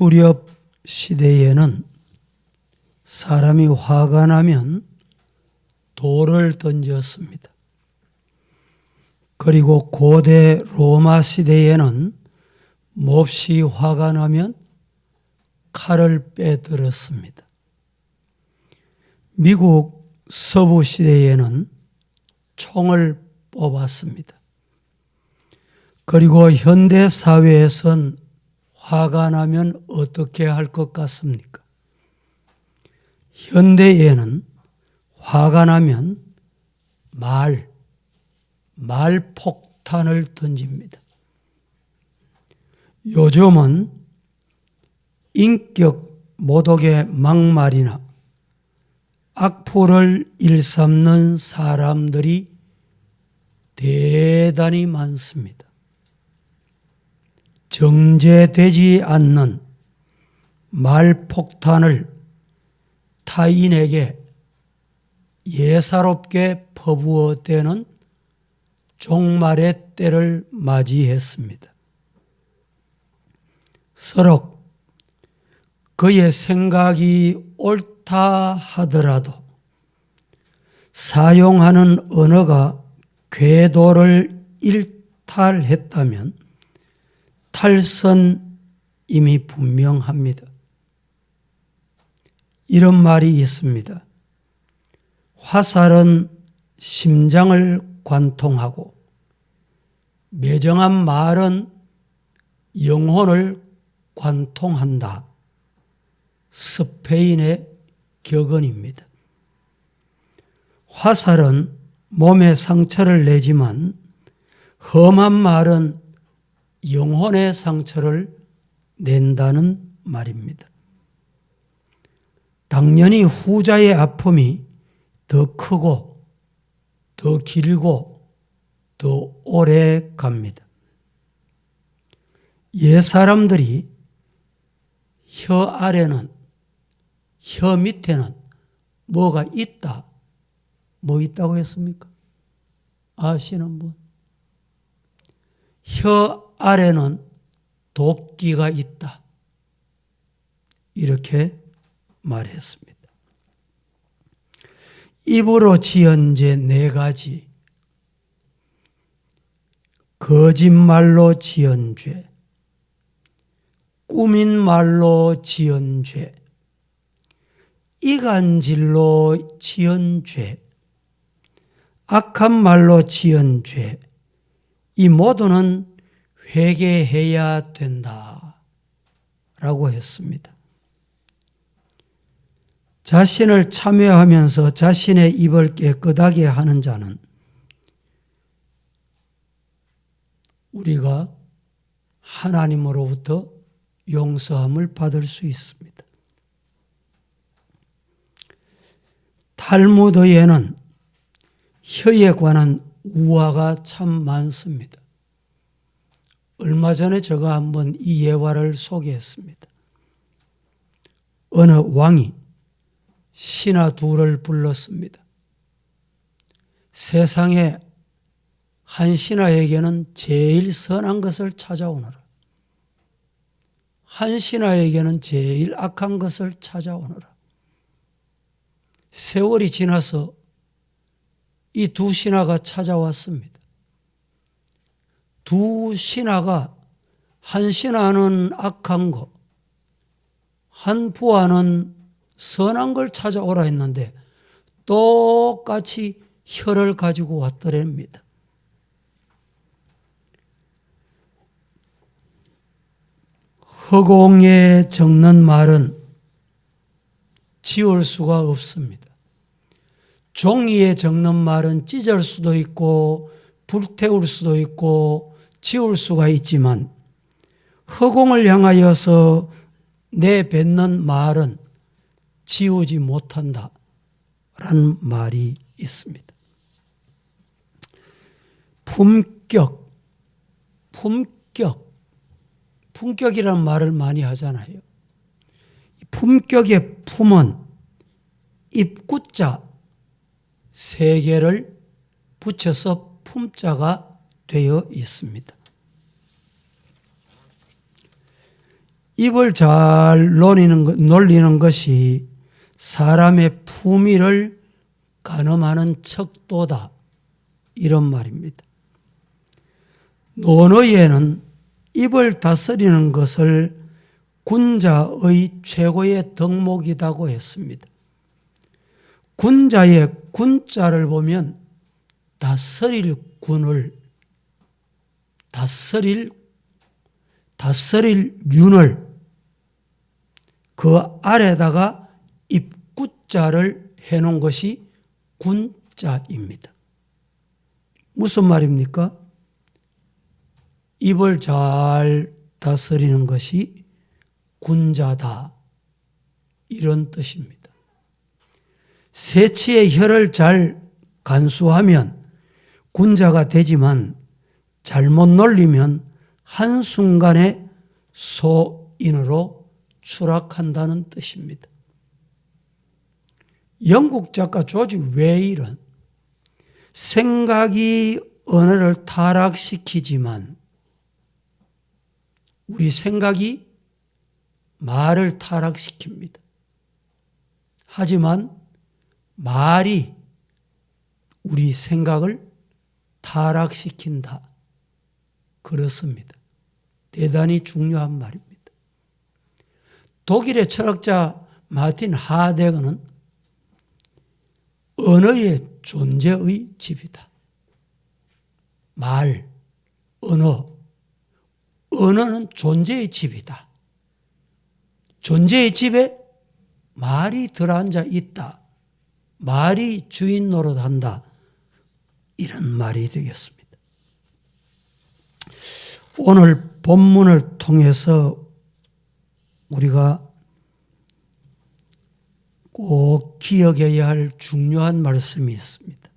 수렵 시대에는 사람이 화가 나면 돌을 던졌습니다. 그리고 고대 로마 시대에는 몹시 화가 나면 칼을 빼들었습니다. 미국 서부 시대에는 총을 뽑았습니다. 그리고 현대 사회에선 화가 나면 어떻게 할 것 같습니까? 현대에는 화가 나면 말폭탄을 던집니다. 요즘은 인격 모독의 막말이나 악플을 일삼는 사람들이 대단히 많습니다. 정제되지 않는 말폭탄을 타인에게 예사롭게 퍼부어대는 종말의 때를 맞이했습니다. 서로 그의 생각이 옳다 하더라도 사용하는 언어가 궤도를 일탈했다면 탈선임이 분명합니다. 이런 말이 있습니다. 화살은 심장을 관통하고 매정한 말은 영혼을 관통한다. 스페인의 격언입니다. 화살은 몸에 상처를 내지만 험한 말은 영혼의 상처를 낸다는 말입니다. 당연히 후자의 아픔이 더 크고 더 길고 더 오래 갑니다. 옛 사람들이 혀 아래는 혀 밑에는 뭐가 있다. 뭐 있다고 했습니까? 아시는 분? 혀 아래는 도끼가 있다. 이렇게 말했습니다. 입으로 지은 죄 4가지. 거짓말로 지은 죄, 꾸민 말로 지은 죄, 이간질로 지은 죄, 악한 말로 지은 죄, 이 모두는 회개해야 된다 라고 했습니다. 자신을 참회하면서 자신의 입을 깨끗하게 하는 자는 우리가 하나님으로부터 용서함을 받을 수 있습니다. 탈무드에는 혀에 관한 우화가 참 많습니다. 얼마 전에 제가 한번 이 예화를 소개했습니다. 어느 왕이 신하 둘을 불렀습니다. 세상에 한 신하에게는 제일 선한 것을 찾아오너라. 한 신하에게는 제일 악한 것을 찾아오너라. 세월이 지나서 이 두 신하가 찾아왔습니다. 두 신하가 한 신하는 악한 거, 한 부하는 선한 걸 찾아오라 했는데 똑같이 혀를 가지고 왔더랍니다. 허공에 적는 말은 지울 수가 없습니다. 종이에 적는 말은 찢을 수도 있고 불태울 수도 있고 지울 수가 있지만 허공을 향하여서 내뱉는 말은 지우지 못한다 라는 말이 있습니다. 품격이라는 말을 많이 하잖아요. 품격의 품은 입구자 3개를 붙여서 품자가 되어 있습니다. 입을 잘 놀리는 것이 사람의 품위를 가늠하는 척도다. 이런 말입니다. 논어에는 입을 다스리는 것을 군자의 최고의 덕목이라고 했습니다. 군자의 군자를 보면 다스릴 군을, 다스릴 윤을 그 아래다가 입구자를 해놓은 것이 군자입니다. 무슨 말입니까? 입을 잘 다스리는 것이 군자다. 이런 뜻입니다. 세치의 혀를 잘 간수하면 군자가 되지만 잘못 놀리면 한순간에 소인으로 추락한다는 뜻입니다. 영국 작가 조지 웨일은 생각이 언어를 타락시키지만 우리 생각이 말을 타락시킵니다. 하지만 말이 우리 생각을 타락시킨다. 그렇습니다. 대단히 중요한 말입니다. 독일의 철학자 마틴 하데거는 언어의 존재의 집이다. 말, 언어는 존재의 집이다. 존재의 집에 말이 들어앉아 있다. 말이 주인 노릇한다. 이런 말이 되겠습니다. 오늘 본문을 통해서 우리가 꼭 기억해야 할 중요한 말씀이 있습니다.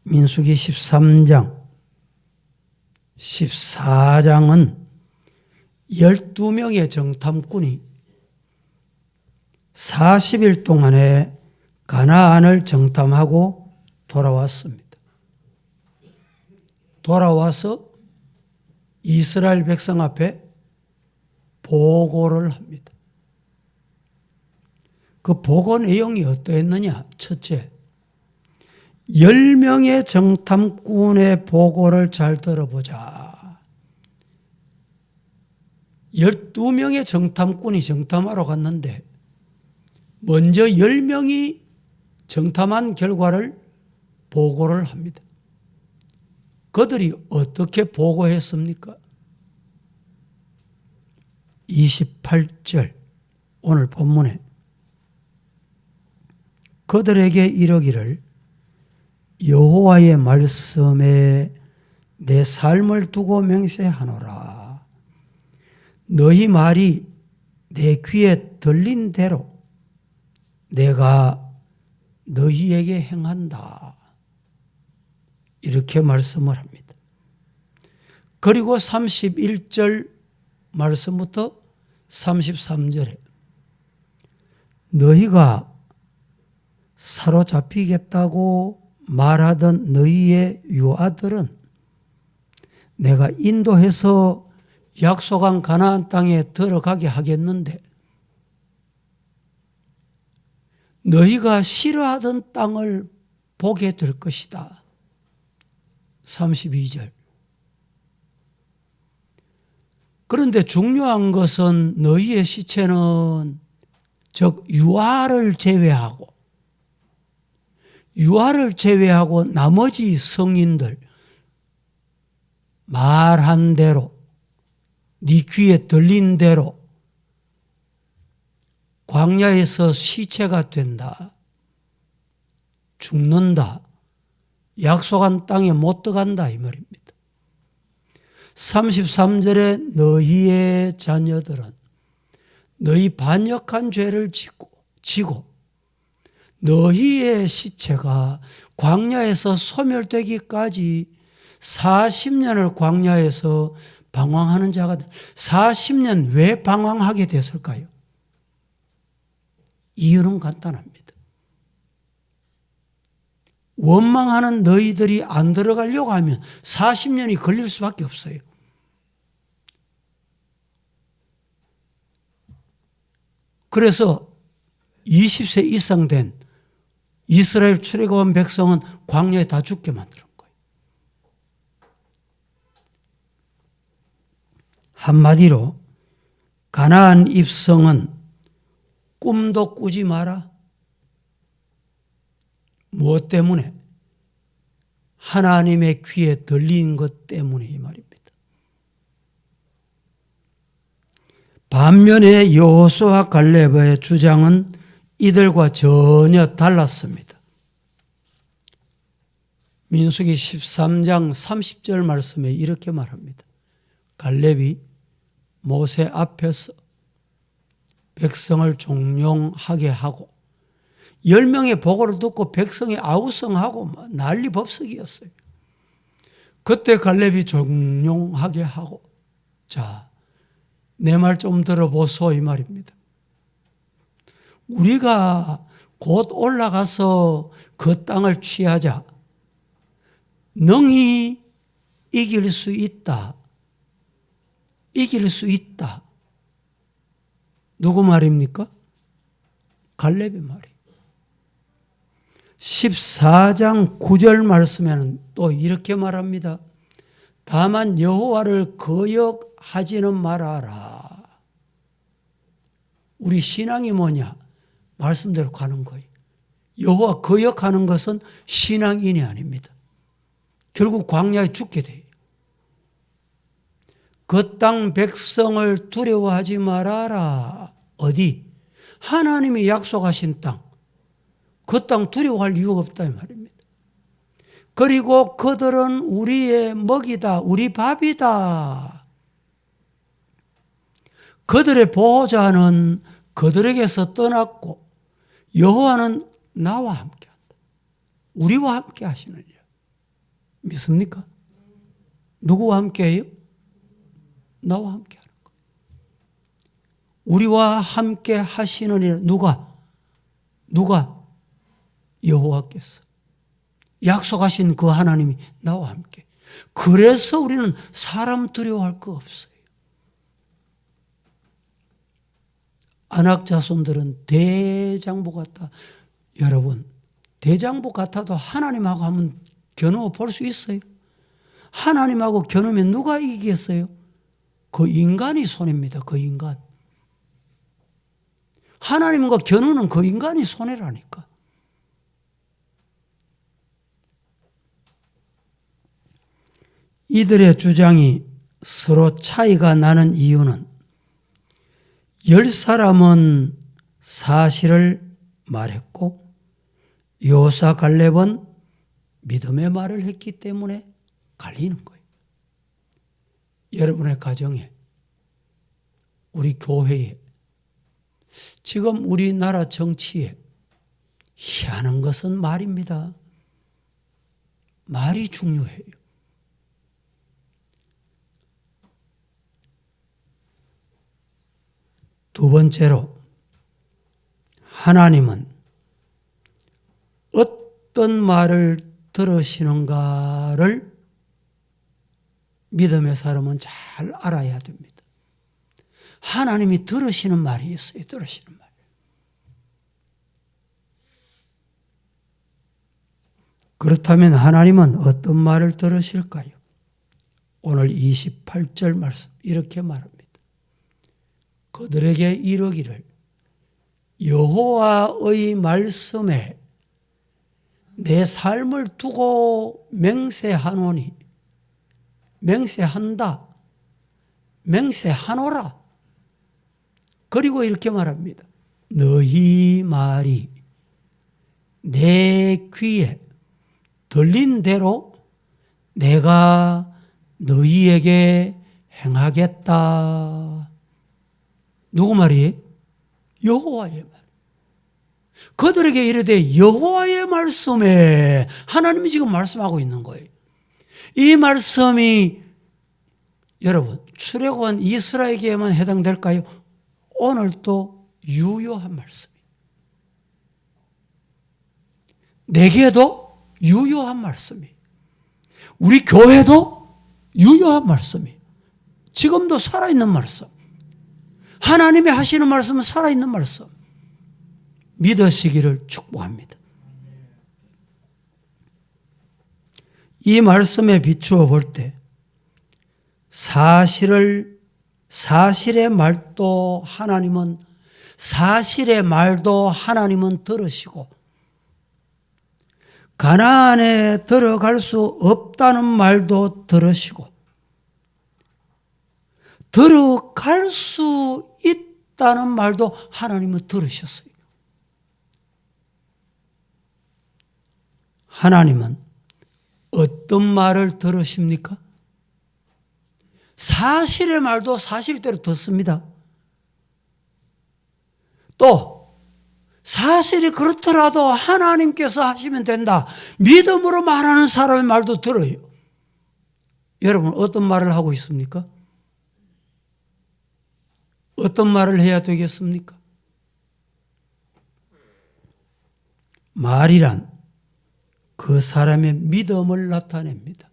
민수기 13장, 14장은 12명의 정탐꾼이 40일 동안에 가나안을 정탐하고 돌아왔습니다. 돌아와서 이스라엘 백성 앞에 보고를 합니다. 그 보고 내용이 어떠했느냐? 첫째, 10명의 정탐꾼의 보고를 잘 들어보자. 12명의 정탐꾼이 정탐하러 갔는데 먼저 10명이 정탐한 결과를 보고를 합니다. 그들이 어떻게 보고했습니까? 28절 오늘 본문에 그들에게 이르기를 여호와의 말씀에 내 삶을 두고 맹세하노라. 너희 말이 내 귀에 들린 대로 내가 너희에게 행한다. 이렇게 말씀을 합니다. 그리고 31절 말씀부터 33절에 너희가 사로잡히겠다고 말하던 너희의 유아들은 내가 인도해서 약속한 가나안 땅에 들어가게 하겠는데 너희가 싫어하던 땅을 보게 될 것이다. 32절. 그런데 중요한 것은 너희의 시체는 즉 유아를 제외하고 나머지 성인들 말한 대로 네 귀에 들린 대로 광야에서 시체가 된다. 죽는다. 약속한 땅에 못 들어간다 이 말입니다. 33절에 너희의 자녀들은 너희 반역한 죄를 지고 너희의 시체가 광야에서 소멸되기까지 40년을 광야에서 방황하는 자가 40년 왜 방황하게 됐을까요? 이유는 간단합니다. 원망하는 너희들이 안 들어가려고 하면 40년이 걸릴 수밖에 없어요. 그래서 20세 이상 된 이스라엘 출애굽한 백성은 광야에 다 죽게 만드는 거예요. 한마디로 가나안 입성은 꿈도 꾸지 마라. 무엇 때문에? 하나님의 귀에 들린 것 때문에 이 말입니다. 반면에 여호수아 갈렙의 주장은 이들과 전혀 달랐습니다. 민수기 13장 30절 말씀에 이렇게 말합니다. 갈렙이 모세 앞에서 백성을 종용하게 하고 10명의 보고를 듣고 백성이 아우성하고 난리 법석이었어요. 그때 갈렙이 종용하게 하고, 자, 내 말 좀 들어보소 이 말입니다. 우리가 곧 올라가서 그 땅을 취하자. 능히 이길 수 있다. 이길 수 있다. 누구 말입니까? 갈렙의 말이에요. 14장 9절 말씀에는 또 이렇게 말합니다. 다만 여호와를 거역하지는 말아라. 우리 신앙이 뭐냐? 말씀대로 가는 거예요. 여호와 거역하는 것은 신앙인이 아닙니다. 결국 광야에 죽게 돼요. 그 땅 백성을 두려워하지 말아라. 어디? 하나님이 약속하신 땅. 그 땅 두려워할 이유가 없다 이 말입니다. 그리고 그들은 우리의 먹이다. 우리 밥이다. 그들의 보호자는 그들에게서 떠났고 여호와는 나와 함께한다. 우리와 함께 하시느니라. 믿습니까? 누구와 함께해요? 나와 함께하는 거예요. 우리와 함께 하시느니라. 누가? 여호와께서. 약속하신 그 하나님이 나와 함께. 그래서 우리는 사람 두려워할 거 없어요. 안악 자손들은 대장부 같다. 여러분, 대장부 같아도 하나님하고 한번 겨누어 볼 수 있어요? 하나님하고 겨누면 누가 이기겠어요? 그 인간이 손해입니다. 그 인간. 하나님과 겨누는 그 인간이 손해라니까. 이들의 주장이 서로 차이가 나는 이유는 10사람은 사실을 말했고 여호수아 갈렙은 믿음의 말을 했기 때문에 갈리는 거예요. 여러분의 가정에, 우리 교회에, 지금 우리나라 정치에 희한한 것은 말입니다. 말이 중요해요. 두 번째로, 하나님은 어떤 말을 들으시는가를 믿음의 사람은 잘 알아야 됩니다. 하나님이 들으시는 말이 있어요. 들으시는 말. 그렇다면 하나님은 어떤 말을 들으실까요? 오늘 28절 말씀 이렇게 말합니다. 그들에게 이르기를 여호와의 말씀에 내 삶을 두고 맹세하노니, 맹세한다, 맹세하노라. 그리고 이렇게 말합니다. 너희 말이 내 귀에 들린 대로 내가 너희에게 행하겠다. 누구 말이에요? 여호와의 말. 그들에게 이르되 여호와의 말씀에, 하나님이 지금 말씀하고 있는 거예요. 이 말씀이 여러분 출애굽한 이스라엘에게만 해당될까요? 오늘도 유효한 말씀이에요. 내게도 유효한 말씀이에요. 우리 교회도 유효한 말씀이에요. 지금도 살아있는 말씀. 하나님이 하시는 말씀은 살아있는 말씀. 믿으시기를 축복합니다. 이 말씀에 비추어 볼 때 사실의 말도 하나님은 들으시고 가나안에 들어갈 수 없다는 말도 들으시고 들어갈 수 있다는 말도 하나님은 들으셨어요. 하나님은 어떤 말을 들으십니까? 사실의 말도 사실대로 듣습니다. 또 사실이 그렇더라도 하나님께서 하시면 된다. 믿음으로 말하는 사람의 말도 들어요. 여러분 어떤 말을 하고 있습니까? 어떤 말을 해야 되겠습니까? 말이란 그 사람의 믿음을 나타냅니다.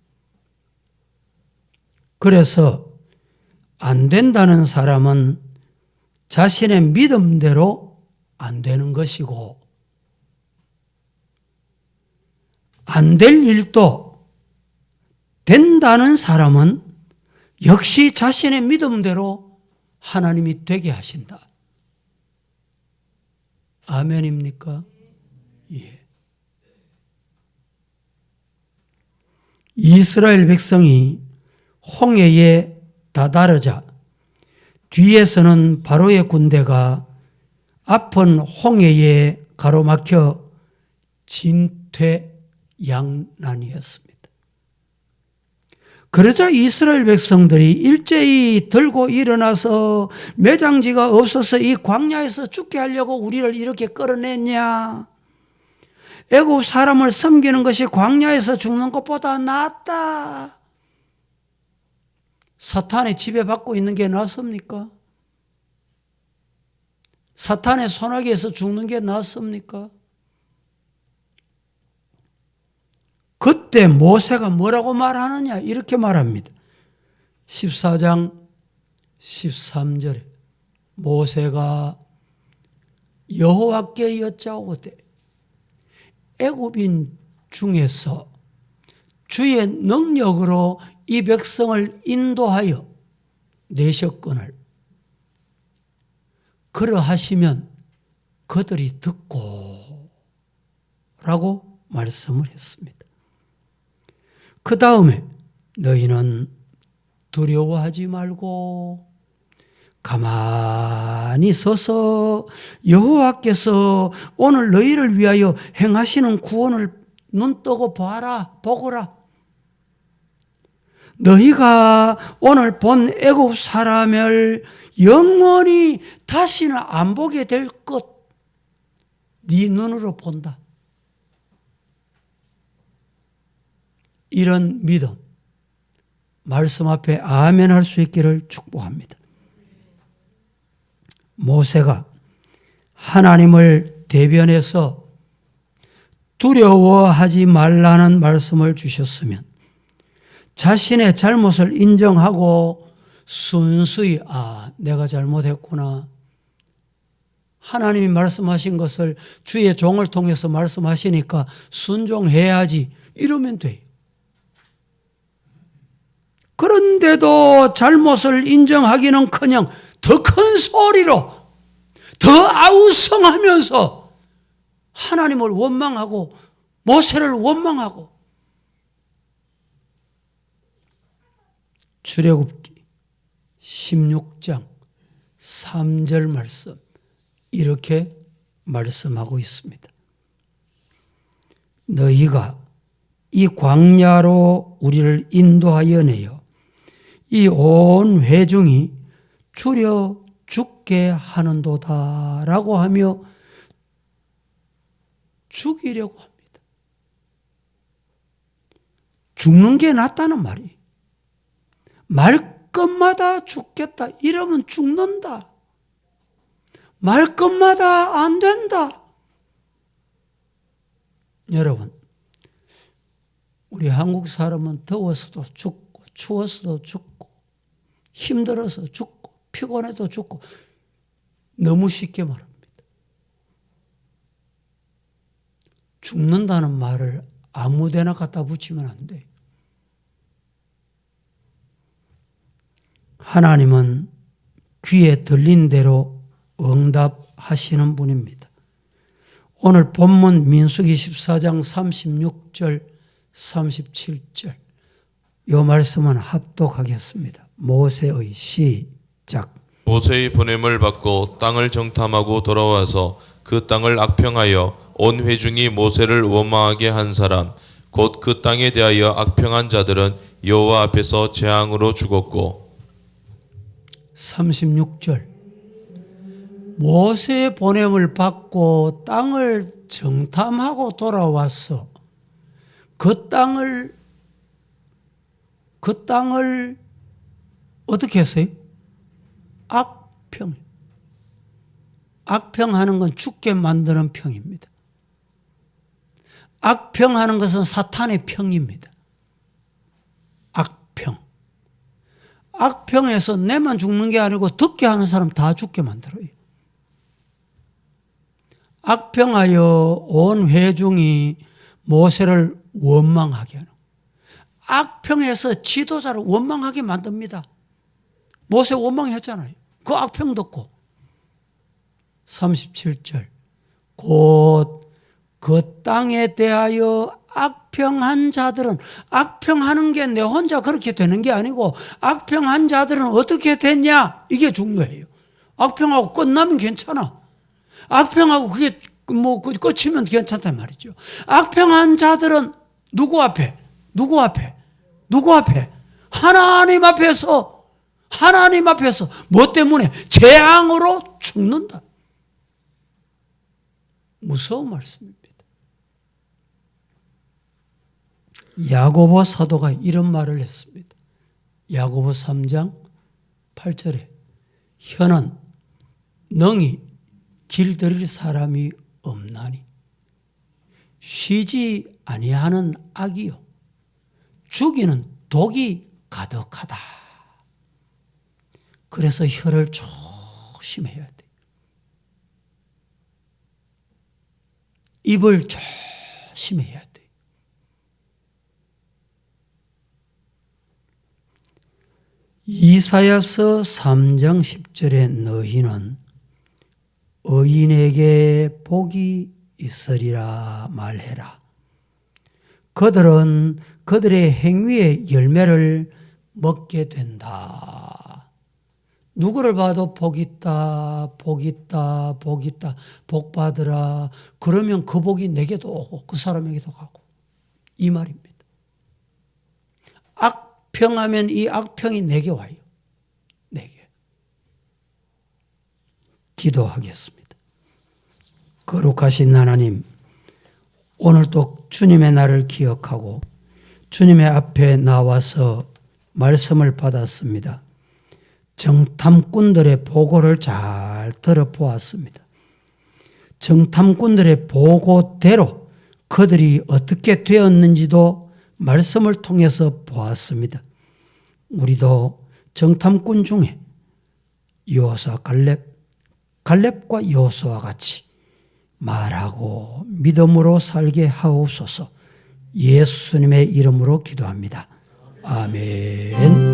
그래서 안 된다는 사람은 자신의 믿음대로 안 되는 것이고 안 될 일도 된다는 사람은 역시 자신의 믿음대로 하나님이 되게 하신다. 아멘입니까? 예. 이스라엘 백성이 홍해에 다다르자 뒤에서는 바로의 군대가 앞은 홍해에 가로막혀 진퇴양난이었습니다. 그러자 이스라엘 백성들이 일제히 들고 일어나서 매장지가 없어서 이 광야에서 죽게 하려고 우리를 이렇게 끌어냈냐? 애굽 사람을 섬기는 것이 광야에서 죽는 것보다 낫다. 사탄의 지배받고 있는 게 낫습니까? 사탄의 손아귀에서 죽는 게 낫습니까? 그때 모세가 뭐라고 말하느냐? 이렇게 말합니다. 14장 13절에 모세가 여호와께 여짜오되 애굽인 중에서 주의 능력으로 이 백성을 인도하여 내셨거늘 그러하시면 그들이 듣고 라고 말씀을 했습니다. 그 다음에 너희는 두려워하지 말고 가만히 서서 여호와께서 오늘 너희를 위하여 행하시는 구원을 눈뜨고 보거라. 너희가 오늘 본 애굽 사람을 영원히 다시는 안 보게 될 것 네 눈으로 본다. 이런 믿음, 말씀 앞에 아멘 할 수 있기를 축복합니다. 모세가 하나님을 대변해서 두려워하지 말라는 말씀을 주셨으면 자신의 잘못을 인정하고 순수히 내가 잘못했구나. 하나님이 말씀하신 것을 주의 종을 통해서 말씀하시니까 순종해야지 이러면 돼요. 그런데도 잘못을 인정하기는커녕 더 큰 소리로 더 아우성하면서 하나님을 원망하고 모세를 원망하고 출애굽기 16장 3절 말씀 이렇게 말씀하고 있습니다. 너희가 이 광야로 우리를 인도하여 내어 이 온 회중이 줄여 죽게 하는도다 라고 하며 죽이려고 합니다. 죽는 게 낫다는 말이. 말 것마다 죽겠다 이러면 죽는다. 말 것마다 안 된다. 여러분, 우리 한국 사람은 더워서도 죽고 추워서도 죽고 힘들어서 죽고 피곤해도 죽고 너무 쉽게 말합니다. 죽는다는 말을 아무데나 갖다 붙이면 안 돼요. 하나님은 귀에 들린 대로 응답하시는 분입니다. 오늘 본문 민수기 14장 36절, 37절 이 말씀은 합독하겠습니다. 모세의 시작. 모세의 보냄을 받고 땅을 정탐하고 돌아와서 그 땅을 악평하여 온 회중이 모세를 원망하게 한 사람 곧 그 땅에 대하여 악평한 자들은 여호와 앞에서 재앙으로 죽었고. 36절 모세의 보냄을 받고 땅을 정탐하고 돌아와서 그 땅을 어떻게 했어요? 악평. 악평하는 건 죽게 만드는 평입니다. 악평하는 것은 사탄의 평입니다. 악평. 악평에서 내만 죽는 게 아니고 듣게 하는 사람 다 죽게 만들어요. 악평하여 온 회중이 모세를 원망하게 하는. 악평에서 지도자를 원망하게 만듭니다. 모세 원망했잖아요. 그 악평 듣고. 37절 곧 그 땅에 대하여 악평한 자들은, 악평하는 게 내 혼자 그렇게 되는 게 아니고 악평한 자들은 어떻게 됐냐, 이게 중요해요. 악평하고 끝나면 괜찮아. 악평하고 그게 뭐 끝이면 괜찮단 말이죠. 악평한 자들은 누구 앞에? 하나님 앞에서 뭐 때문에? 재앙으로 죽는다. 무서운 말씀입니다. 야고보 사도가 이런 말을 했습니다. 야고보 3장 8절에 혀는 능히 길들일 사람이 없나니 쉬지 아니하는 악이요 죽이는 독이 가득하다. 그래서 혀를 조심해야 돼. 입을 조심해야 돼. 이사야서 3장 10절에 너희는 의인에게 복이 있으리라 말해라. 그들은 그들의 행위의 열매를 먹게 된다. 누구를 봐도 복 있다, 복 받으라. 그러면 그 복이 내게도 오고 그 사람에게도 가고. 이 말입니다. 악평하면 이 악평이 내게 와요. 내게. 기도하겠습니다. 거룩하신 하나님, 오늘도 주님의 날을 기억하고 주님의 앞에 나와서 말씀을 받았습니다. 정탐꾼들의 보고를 잘 들어보았습니다. 정탐꾼들의 보고대로 그들이 어떻게 되었는지도 말씀을 통해서 보았습니다. 우리도 정탐꾼 중에 여호수아 갈렙과 여호수아와 같이 말하고 믿음으로 살게 하옵소서. 예수님의 이름으로 기도합니다. 아멘.